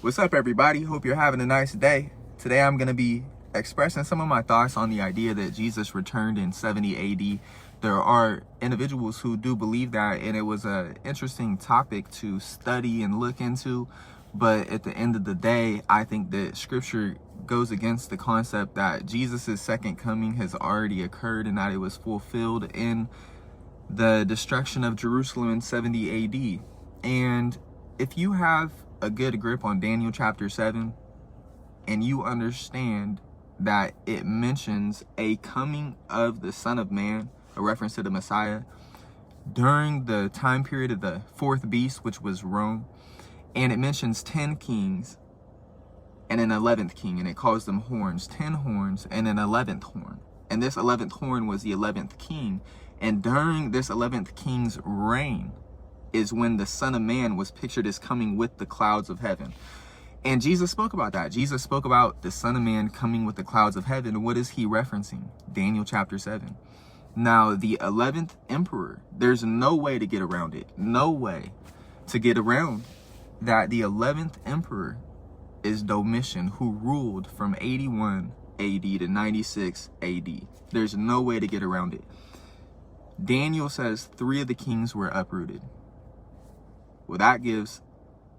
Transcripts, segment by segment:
What's up, everybody? Hope you're having a nice day. Today I'm going to be expressing some of my thoughts on the idea that Jesus returned in 70 AD. There are individuals who do believe that, and it was an interesting topic to study and look into. But at the end of the day, I think that scripture goes against the concept that Jesus' second coming has already occurred and that it was fulfilled in the destruction of Jerusalem in 70 AD. And if you have a good grip on Daniel chapter 7 and you understand that it mentions a coming of the Son of Man, a reference to the Messiah, during the time period of the fourth beast, which was Rome, and it mentions 10 kings and an 11th king, and it calls them horns, 10 horns and an 11th horn. And this 11th horn was the 11th king. And during this 11th king's reign is when the Son of Man was pictured as coming with the clouds of heaven. And Jesus spoke about that. Jesus spoke about the Son of Man coming with the clouds of heaven. What is he referencing? Daniel chapter 7. Now, the 11th emperor, there's no way to get around it. No way to get around that the 11th emperor is Domitian, who ruled from 81 AD to 96 AD. There's no way to get around it. Daniel says 3 of the kings were uprooted. Well, that gives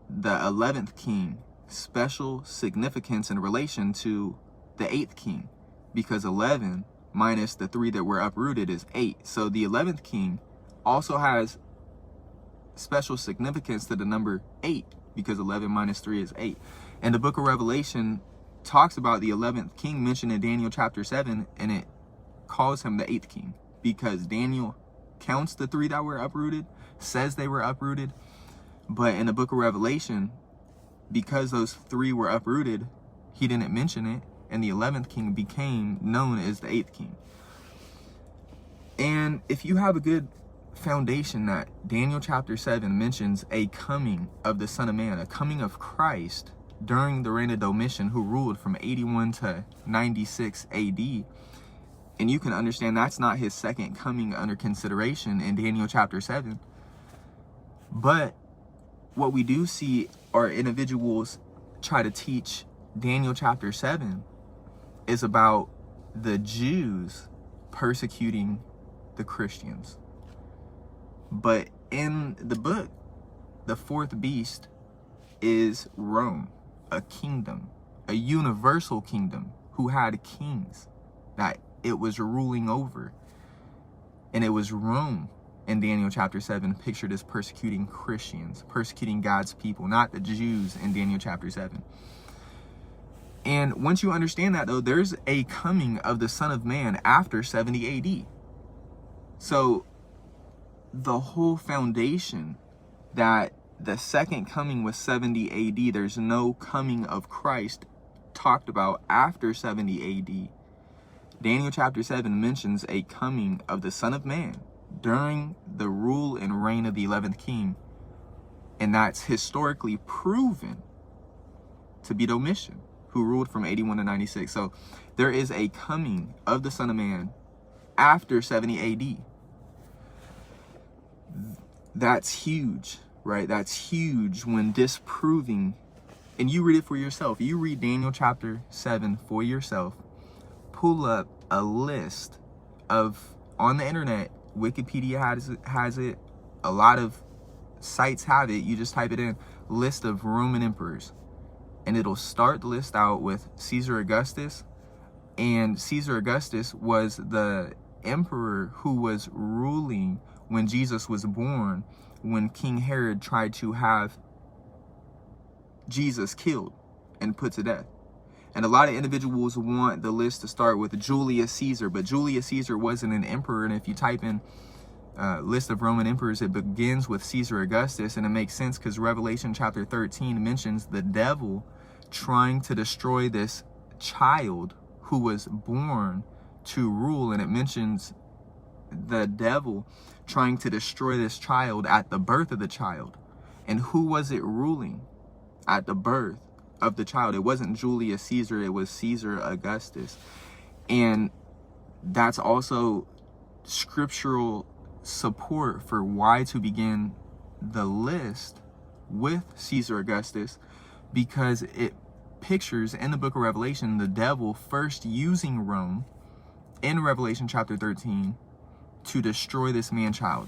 the 11th king special significance in relation to the 8th king, because 11 minus the 3 that were uprooted is 8. So the 11th king also has special significance to the number 8, because 11 minus 3 is 8. And the book of Revelation talks about the 11th king mentioned in Daniel chapter 7, and it calls him the 8th king, because Daniel counts the 3 that were uprooted, says they were uprooted, but in the book of Revelation, because those 3 were uprooted, he didn't mention it, and the 11th king became known as the 8th king. And if you have a good foundation that Daniel chapter 7 mentions a coming of the Son of Man, a coming of Christ during the reign of Domitian, who ruled from 81 to 96 AD, and you can understand that's not his second coming under consideration in Daniel chapter 7. But what we do see are individuals try to teach Daniel chapter 7 is about the Jews persecuting the Christians. But in the book, the fourth beast is Rome, a kingdom, a universal kingdom who had kings that it was ruling over. And it was Rome in Daniel chapter 7 pictured as persecuting Christians, persecuting God's people, not the Jews in Daniel chapter 7. And once you understand that, though, there's a coming of the Son of Man after 70 AD. So the whole foundation that the second coming was 70 AD, there's no coming of Christ talked about after 70 AD. Daniel chapter 7 mentions a coming of the Son of Man during the rule and reign of the 11th king, and that's historically proven to be Domitian, who ruled from 81 to 96. So there is a coming of the Son of Man after 70 AD. That's huge, right? That's huge when disproving, and you read it for yourself. You read Daniel chapter 7 for yourself. Pull up a list of, on the internet, Wikipedia has it, a lot of sites have it. You just type it in, list of Roman emperors, and it'll start the list out with Caesar Augustus. And Caesar Augustus was the emperor who was ruling when Jesus was born, when King Herod tried to have Jesus killed and put to death. And a lot of individuals want the list to start with Julius Caesar, but Julius Caesar wasn't an emperor. And if you type in list of Roman emperors, it begins with Caesar Augustus, and it makes sense because Revelation chapter 13 mentions the devil trying to destroy this child who was born to rule, and it mentions the devil trying to destroy this child at the birth of the child. And who was it ruling at the birth of the child? It wasn't Julius Caesar, it was Caesar Augustus. And that's also scriptural support for why to begin the list with Caesar Augustus, because it pictures in the book of Revelation the devil first using Rome in Revelation chapter 13 to destroy this man-child.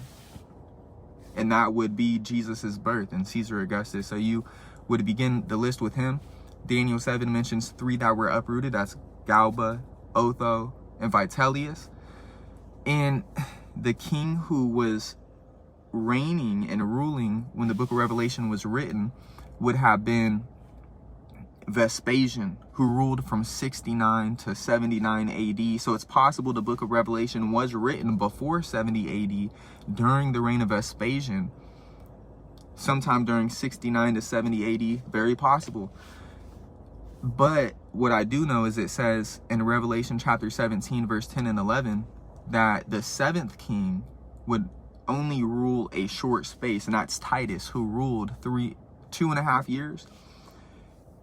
And that would be Jesus's birth and Caesar Augustus. So you would begin the list with him. Daniel 7 mentions 3 that were uprooted. That's Galba, Otho, and Vitellius. And the king who was reigning and ruling when the book of Revelation was written would have been Vespasian, who ruled from 69 to 79 AD. So it's possible the book of Revelation was written before 70 AD during the reign of Vespasian, sometime during 69 to 70 AD, very possible. But what I do know is it says in Revelation chapter 17, verse 10 and 11, that the 7th king would only rule a short space, and that's Titus, who ruled 2.5 years.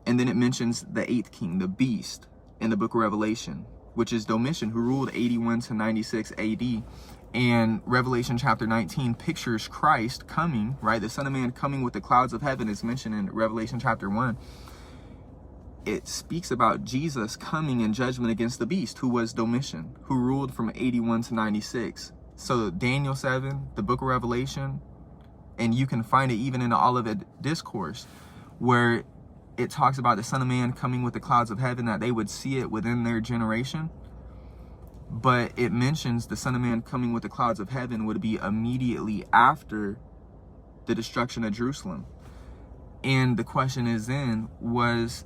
And then it mentions the 8th king, the beast, in the book of Revelation, which is Domitian, who ruled 81 to 96 AD. And Revelation chapter 19 pictures Christ coming, right? The Son of Man coming with the clouds of heaven is mentioned in Revelation chapter 1. It speaks about Jesus coming in judgment against the beast, who was Domitian, who ruled from 81 to 96. So Daniel 7, the book of Revelation, and you can find it even in the Olivet Discourse, where it talks about the Son of Man coming with the clouds of heaven, that they would see it within their generation. But it mentions the Son of Man coming with the clouds of heaven would be immediately after the destruction of Jerusalem. And the question is then, was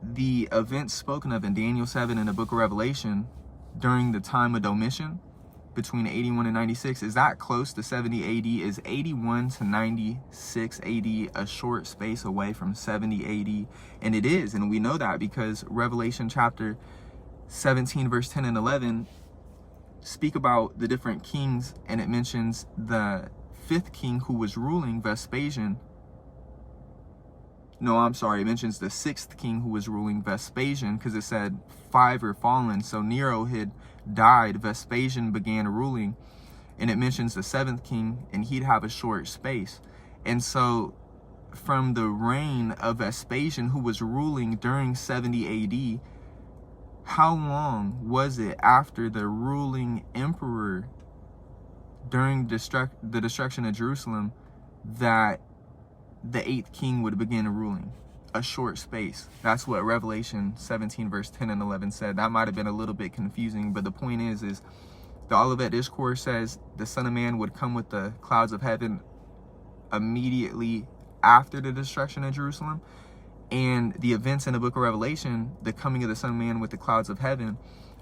the events spoken of in Daniel 7 in the book of Revelation during the time of Domitian, between 81 and 96, is that close to 70 AD? Is 81 to 96 AD a short space away from 70 AD? And it is, and we know that because Revelation chapter 17, verse 10 and 11 speak about the different kings, and it mentions the 5th king who was ruling, Vespasian. No, I'm sorry, it mentions the 6th king who was ruling, Vespasian, because it said 5 are fallen. So Nero had died, Vespasian began ruling, and it mentions the 7th king, and he'd have a short space. And so from the reign of Vespasian, who was ruling during 70 AD, how long was it after the ruling emperor during the destruction of Jerusalem that the 8th king would begin ruling? A short space. That's what Revelation 17 verse 10 and 11 said. That might have been a little bit confusing, but the point is the Olivet Discourse says the Son of Man would come with the clouds of heaven immediately after the destruction of Jerusalem. And the events in the book of Revelation, the coming of the Son of Man with the clouds of heaven,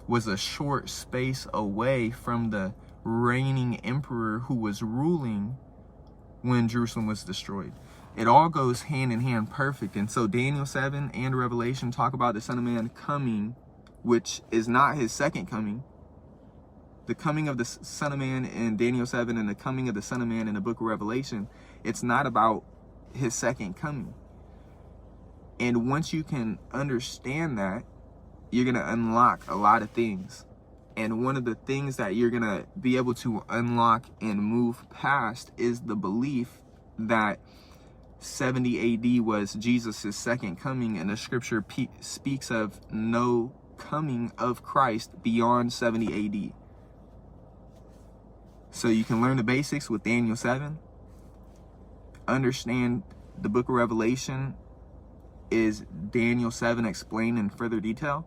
was a short space away from the reigning emperor who was ruling when Jerusalem was destroyed. It all goes hand in hand, perfect. And so Daniel 7 and Revelation talk about the Son of Man coming, which is not his second coming. The coming of the Son of Man in Daniel 7 and the coming of the Son of Man in the book of Revelation, it's not about his second coming. And once you can understand that, you're going to unlock a lot of things. And one of the things that you're going to be able to unlock and move past is the belief that 70 AD was Jesus' second coming, and the scripture speaks of no coming of Christ beyond 70 AD. So you can learn the basics with Daniel 7, understand the book of Revelation is Daniel 7 explained in further detail,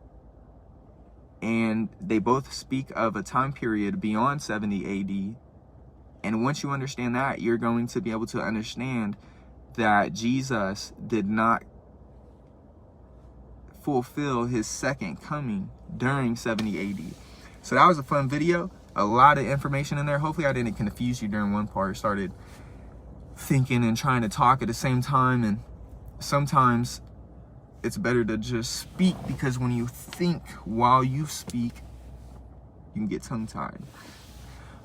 and they both speak of a time period beyond 70 AD. And once you understand that, you're going to be able to understand that Jesus did not fulfill his second coming during 70 AD. So that was a fun video. A lot of information in there. Hopefully I didn't confuse you during one part. Started thinking and trying to talk at the same time, and sometimes it's better to just speak, because when you think while you speak, you can get tongue-tied.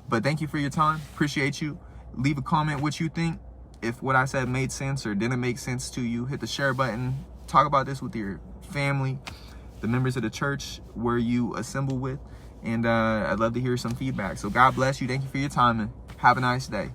But thank you for your time. Appreciate you. Leave a comment what you think. If what I said made sense or didn't make sense to you, hit the share button. Talk about this with your family, the members of the church where you assemble with. And I'd love to hear some feedback. So God bless you. Thank you for your time, and have a nice day.